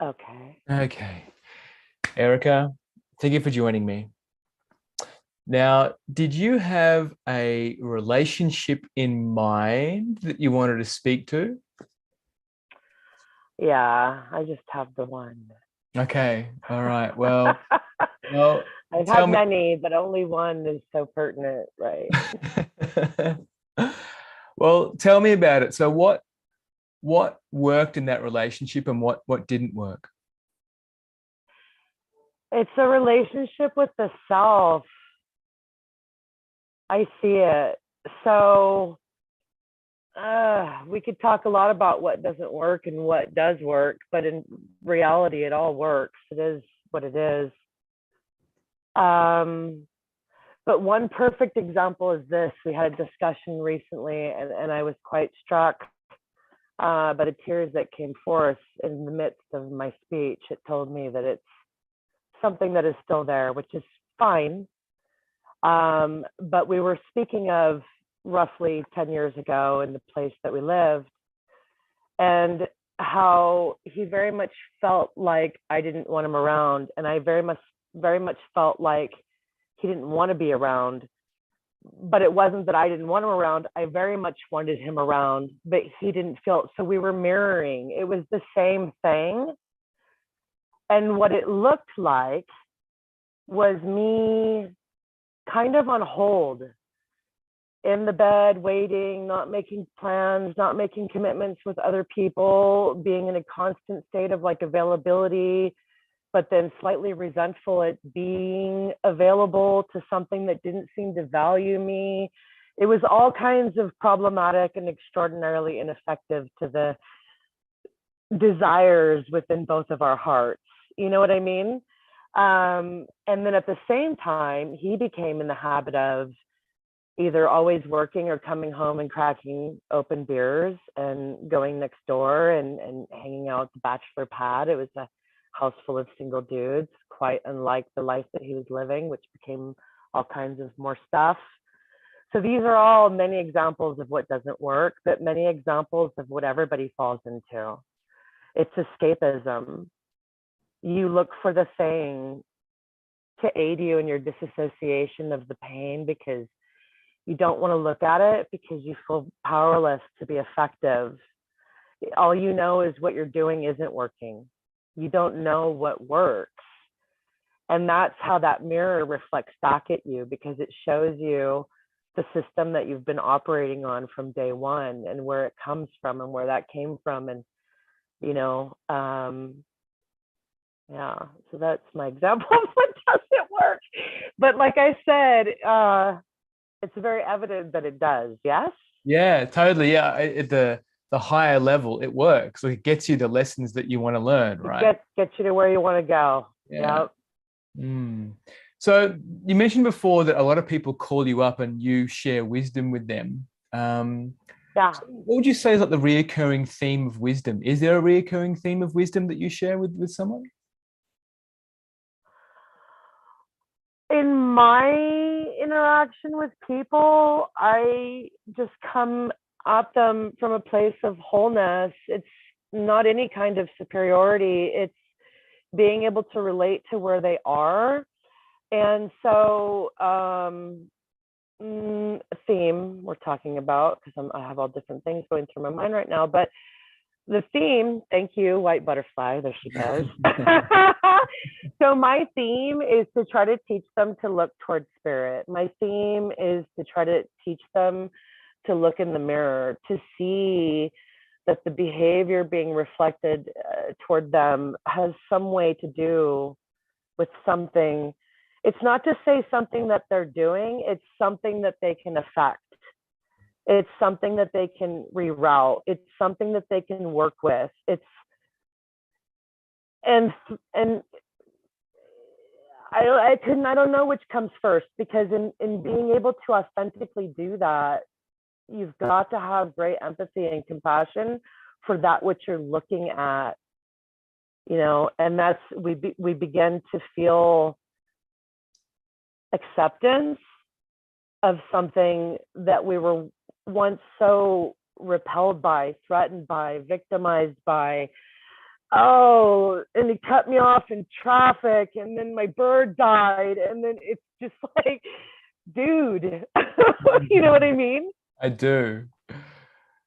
Okay. Okay. Erica, thank you for joining me. Now, did you have a relationship in mind that you wanted to speak to? Yeah, I just have the one. Okay. All right. Well, I've tell had me. many, but only one is so pertinent, right? Well, tell me about it. So what worked in that relationship and what didn't work? It's a relationship with the self. I see it. So we could talk a lot about what doesn't work and what does work, but in reality, it all works. It is what it is. Um, but one perfect example is this. We had a discussion recently, and I was quite struck by the tears that came forth in the midst of my speech. It told me that it's something that is still there, which is fine. But we were speaking of roughly 10 years ago in the place that we lived, and how he very much felt like I didn't want him around, and I very much felt like he didn't want to be around. But it wasn't that I didn't want him around. I very much wanted him around, but he didn't feel it. So we were mirroring. It was the same thing. And what it looked like was me kind of on hold in the bed, waiting, not making plans, not making commitments with other people, being in a constant state of like availability, but then slightly resentful at being available to something that didn't seem to value me. It was all kinds of problematic and extraordinarily ineffective to the desires within both of our hearts. You know what I mean? And then at the same time, he became in the habit of either always working or coming home and cracking open beers and going next door and hanging out at the bachelor pad. It was a house full of single dudes, quite unlike the life that he was living, which became all kinds of more stuff. So these are all many examples of what doesn't work, but many examples of what everybody falls into. It's escapism. You look for the thing to aid you in your disassociation of the pain because you don't want to look at it because you feel powerless to be effective. All you know is what you're doing isn't working. You don't know what works. And that's how that mirror reflects back at you because it shows you the system that you've been operating on from day one and where it comes from and where that came from. And, you know, yeah, so that's my example of what doesn't work. But like I said, it's very evident that it does. Yes. Yeah, totally. Yeah, at the higher level, it works. Like it gets you the lessons that you want to learn, It right? gets you to where you want to go. Yeah. Yep. Mm. So you mentioned before that a lot of people call you up and you share wisdom with them. Yeah. So what would you say is like the reoccurring theme of wisdom? Is there a reoccurring theme of wisdom that you share with someone? In my interaction with people, I just come at them from a place of wholeness. It's not any kind of superiority. It's being able to relate to where they are. And so, theme we're talking about, because I have all different things going through my mind right now, but the theme, thank you, white butterfly, there she goes. So my theme is to try to teach them to look towards spirit. My theme is to try to teach them to look in the mirror, to see that the behavior being reflected toward them has some way to do with something. It's not to say something that they're doing, it's something that they can affect. It's something that they can reroute. It's something that they can work with. It's and I don't know which comes first because in being able to authentically do that, you've got to have great empathy and compassion for that which you're looking at, you know, and that's we begin to feel acceptance of something that we were once so repelled by, threatened by, victimized by, oh, and he cut me off in traffic, and then my bird died, and then it's just like, dude, you know what I mean? I do.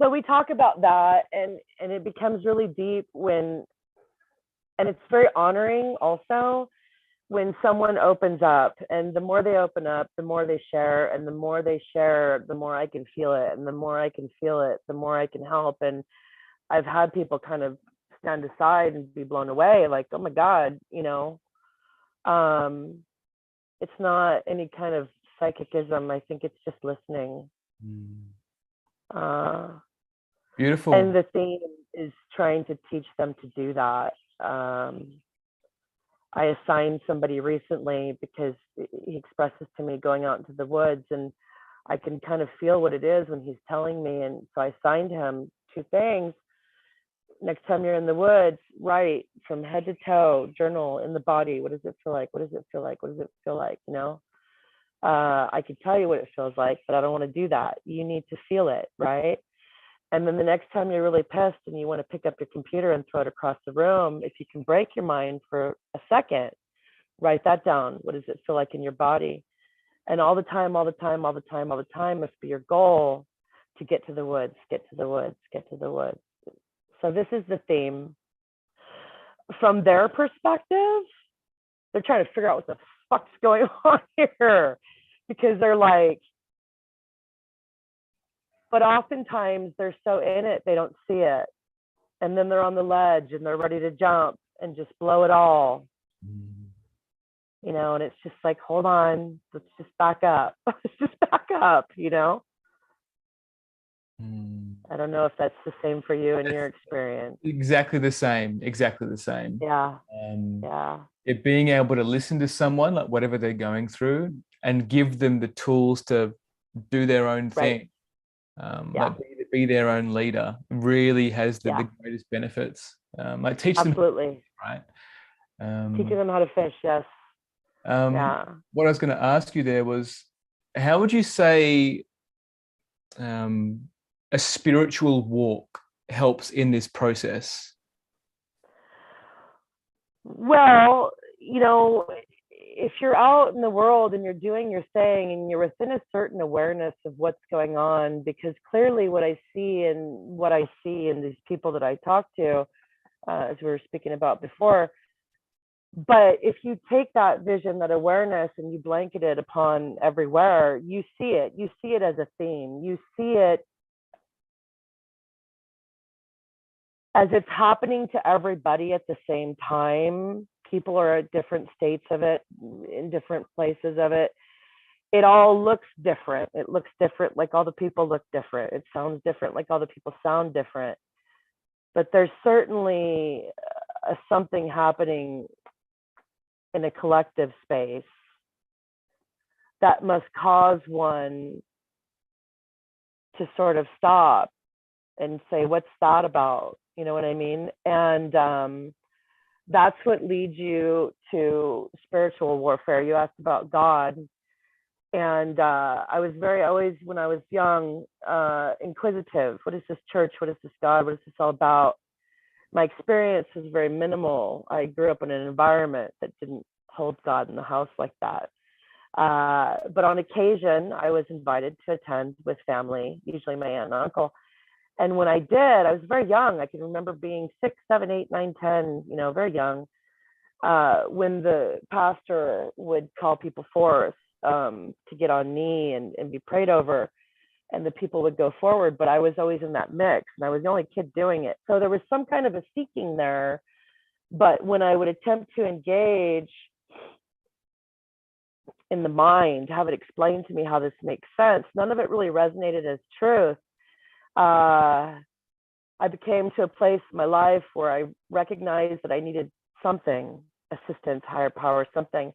So we talk about that, and it becomes really deep and it's very honoring also when someone opens up, and the more they open up, the more they share, and the more they share, the more I can feel it, and the more I can feel it, the more I can help. And I've had people kind of stand aside and be blown away, like, oh my God, um, it's not any kind of psychicism. I think it's just listening. Mm. Uh, Beautiful. and the theme is trying to teach them to do that. I assigned somebody recently because he expresses to me going out into the woods, and I can kind of feel what it is when he's telling me. And so I assigned him two things. Next time you're in the woods, write from head to toe, journal in the body. What does it feel like? What does it feel like? What does it feel like? I could tell you what it feels like, but I don't want to do that. You need to feel it, right? And then the next time you're really pissed and you want to pick up your computer and throw it across the room, if you can break your mind for a second, write that down. What does it feel like in your body? And all the time, all the time, all the time, all the time must be your goal to get to the woods, get to the woods, get to the woods. So this is the theme. From their perspective, they're trying to figure out what the fuck's going on here, because they're like, but oftentimes they're so in it, they don't see it. And then they're on the ledge and they're ready to jump and just blow it all. Mm. And it's just like, hold on, let's just back up. Let's just back up. Mm. I don't know if that's the same for you in your experience. Exactly the same. Exactly the same. Yeah. Um, Yeah. being able to listen to someone, like whatever they're going through, and give them the tools to do their own Right. thing. Yeah. Like be their own leader really has the Yeah. greatest benefits. Like teach them, Absolutely. right? Teaching Um, them how to fish. Yes. Yeah. what I was going to ask you there was, how would you say um, a spiritual walk helps in this process? Well, if you're out in the world and you're doing your thing and you're within a certain awareness of what's going on, because clearly what I see in these people that I talk to, as we were speaking about before, but if you take that vision, that awareness, and you blanket it upon everywhere, you see it as a theme, you see it as it's happening to everybody at the same time. People are at different states of it, in different places of it. It all looks different. It looks different, like all the people look different. It sounds different, like all the people sound different. But there's certainly something happening in a collective space that must cause one to sort of stop and say, what's that about? You know what I mean? And that's what leads you to spiritual warfare. You asked about God. And I was always, when I was young, inquisitive. What is this church? What is this God? What is this all about? My experience was very minimal. I grew up in an environment that didn't hold God in the house like that. But on occasion, I was invited to attend with family, usually my aunt and uncle. And when I did, I was very young. I can remember being 6, 7, 8, 9, 10, very young, when the pastor would call people forth to get on knee and be prayed over, and the people would go forward. But I was always in that mix, and I was the only kid doing it. So there was some kind of a seeking there. But when I would attempt to engage in the mind, have it explained to me how this makes sense, none of it really resonated as truth. I became to a place in my life where I recognized that I needed something, assistance, higher power, something.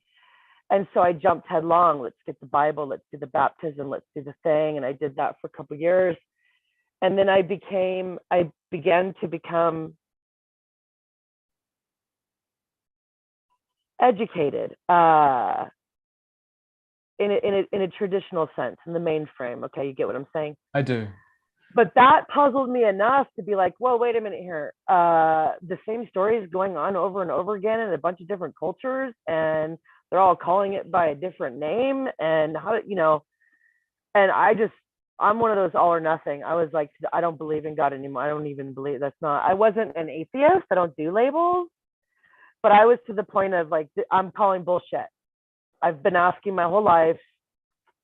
And so I jumped headlong. Let's get the Bible. Let's do the baptism. Let's do the thing. And I did that for a couple of years. And then I began to become educated in a traditional sense, in the mainframe. Okay, you get what I'm saying? I do. But that puzzled me enough to be like, whoa, wait a minute here. The same story is going on over and over again in a bunch of different cultures, and they're all calling it by a different name. And how, and I'm one of those all or nothing. I was like, I don't believe in God anymore. I don't even believe that's not, I wasn't an atheist. I don't do labels, but I was to the point of like, I'm calling bullshit. I've been asking my whole life,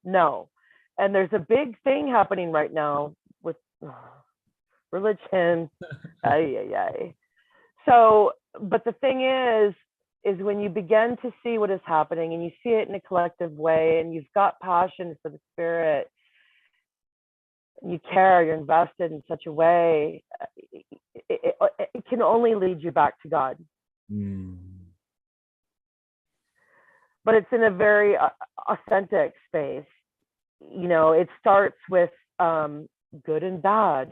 no. And there's a big thing happening right now with religion. Ay, ay, ay. So, but the thing is when you begin to see what is happening and you see it in a collective way and you've got passion for the spirit, you care, you're invested in such a way, it can only lead you back to God. But it's in a very authentic space. It starts with good and bad,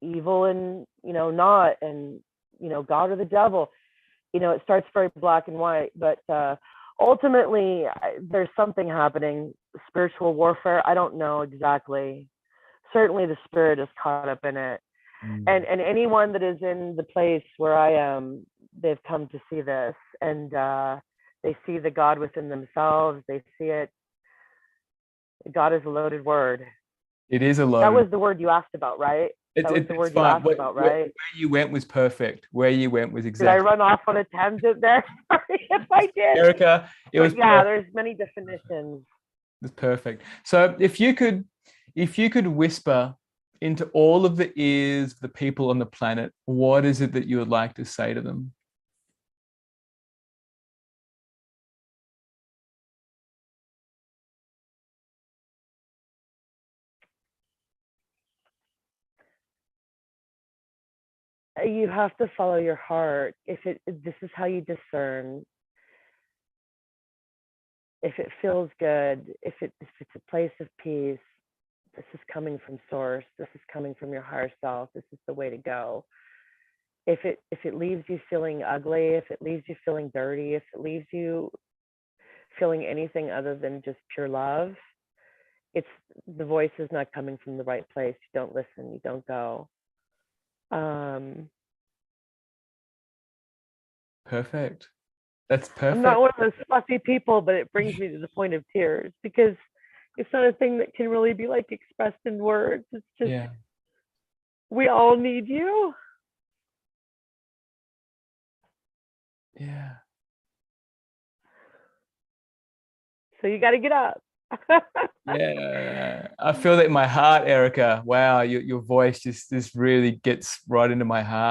evil and, not, and, God or the devil. It starts very black and white, but ultimately there's something happening, spiritual warfare. I don't know exactly. Certainly the spirit is caught up in it. And anyone that is in the place where I am, they've come to see this, and they see the God within themselves. They see it. God is a loaded word. It is a load. That was the word you asked about, right? That was the word you asked about, right? Where you went was perfect. Where you went was exactly. Did I run off on a tangent there? Sorry if I did. Erica, it was perfect. There's many definitions. It's perfect. So if you could whisper into all of the ears of the people on the planet, what is it that you would like to say to them? You have to follow your heart. This is how you discern. If it feels good, if it's a place of peace, this is coming from source. This is coming from your higher self. This is the way to go. If it leaves you feeling ugly, if it leaves you feeling dirty, if it leaves you feeling anything other than just pure love, it's the voice is not coming from the right place. You don't listen. You don't go. Perfect. That's perfect. I'm not one of those fluffy people, but it brings me to the point of tears because it's not a thing that can really be like expressed in words. It's just, we all need you. Yeah. So you got to get up. Yeah, I feel that in my heart, Erica. Wow, your voice just really gets right into my heart.